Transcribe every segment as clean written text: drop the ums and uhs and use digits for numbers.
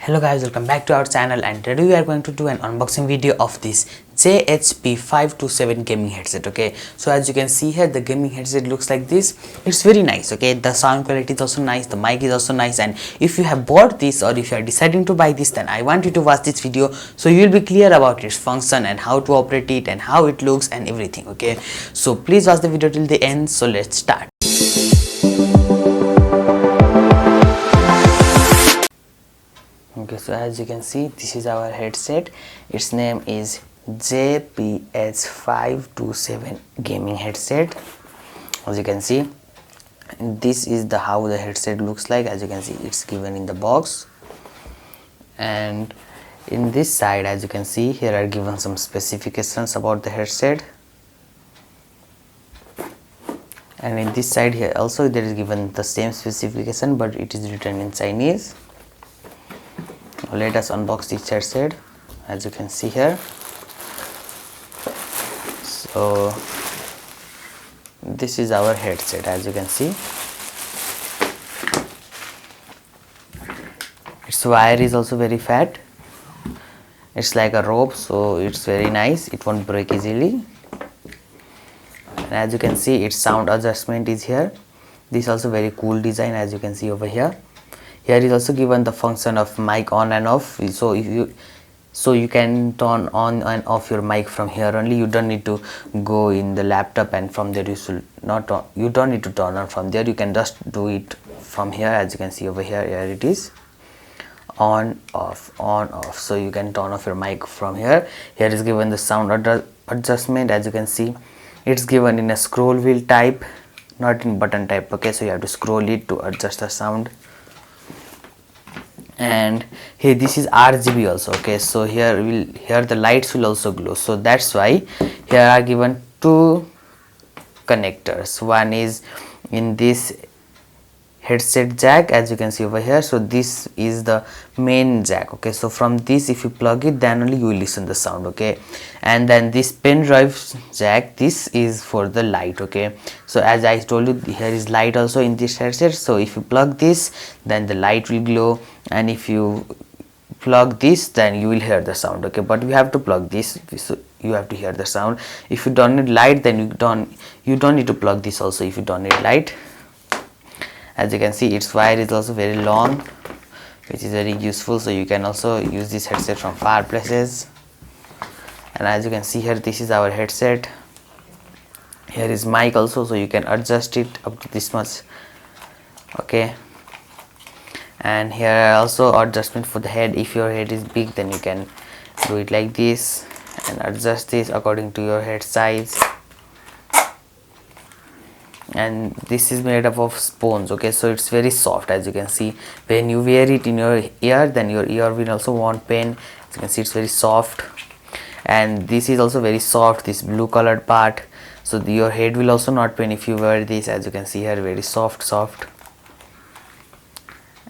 Hello guys, welcome back to our channel, and today we are going to do an unboxing video of this JHP 527 gaming headset. Okay, so as you can see here, the gaming headset looks like this. It's very nice. Okay, the sound quality is also nice, the mic is also nice, and if you have bought this or if you are deciding to buy this, then I want you to watch this video so you will be clear about its function and how to operate it and how it looks and everything. Okay, so please watch the video till the end. So let's start. Okay, so as you can see, this is our headset. Its name is JPH527 gaming headset. As you can see, this is the how the headset looks like. As you can see, it's given in the box, and in this side, as you can see, here are given some specifications about the headset, and in this side here also there is given the same specification, but it is written in Chinese. Let us unbox this headset. As you can see here, so this is our headset. As you can see, its wire is also very fat. It's like a rope, so it's very nice, it won't break easily. And as you can see, its sound adjustment is here. This is also very cool design. As you can see over here, here is also given the function of mic on and off, so you can turn on and off your mic from here only. You don't need to go in the laptop and from there you don't need to turn on from there. You can just do it from here. As you can see over here, here it is, on off, so you can turn off your mic from here. Here is given the sound adjustment. As you can see, it's given in a scroll wheel type, not in button type. Okay, so you have to scroll it to adjust the sound. And here this is RGB also. Okay, so here the lights will also glow, so that's why here are given two connectors. One is in this headset jack, as you can see over here. So this is the main jack. Okay, so from this, if you plug it, then only you will listen the sound. Okay, and then this pen drive jack, this is for the light. Okay, so as I told you, here is light also in this headset. So if you plug this, then the light will glow, and if you plug this, then you will hear the sound. Okay, but we have to plug this, so you have to hear the sound. If you don't need light, then you don't need to plug this also if you don't need light. As you can see, its wire is also very long, which is very useful, so you can also use this headset from far places. And as you can see here, this is our headset. Here is mic also, so you can adjust it up to this much. Okay, and here are also adjustment for the head. If your head is big, then you can do it like this and adjust this according to your head size. And this is made up of sponge. Okay, so it's very soft. As you can see, when you wear it in your ear, then your ear will also won't pain. As you can see, it's very soft, and this is also very soft, this blue colored part, so your head will also not pain if you wear this. As you can see here, very soft.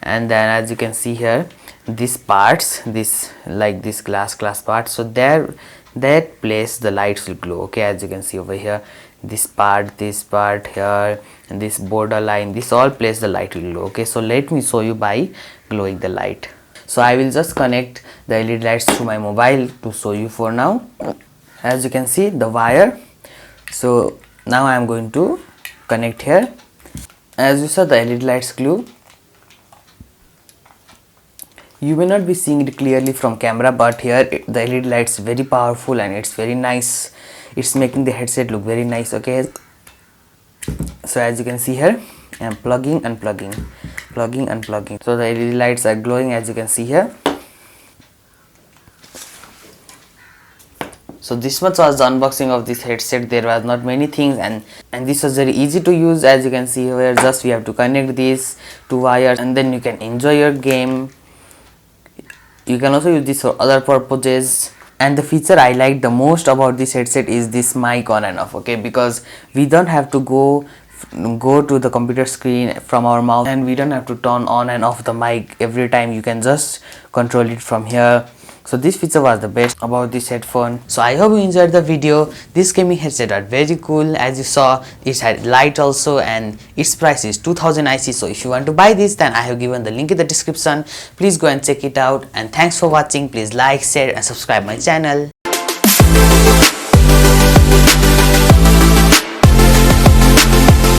And then as you can see here, these parts, this like this glass part, so there, that place the lights will glow. Okay, as you can see over here, this part here, and this border line, this all place the light will glow. Okay, so let me show you by glowing the light. So I will just connect the LED lights to my mobile to show you for now. As you can see, the wire, so now I am going to connect here. As you saw, the LED lights glow. You may not be seeing it clearly from camera, but here the LED lights very powerful and it's very nice. It's making the headset look very nice. Okay, so as you can see here, I am plugging, unplugging. So the LED lights are glowing, as you can see here. So this much was the unboxing of this headset. There was not many things, and this was very easy to use. As you can see here, just we have to connect these two wires, and then you can enjoy your game. You can also use this for other purposes. And the feature I like the most about this headset is this mic on and off. Okay, because we don't have to go to the computer screen from our mouth, and we don't have to turn on and off the mic every time. You can just control it from here. So this feature was the best about this headphone. So I hope you enjoyed the video. This gaming headset are very cool. As you saw, it had light also, and its price is 2000 IC. So if you want to buy this, then I have given the link in the description. Please go and check it out, and thanks for watching. Please like, share and subscribe my channel.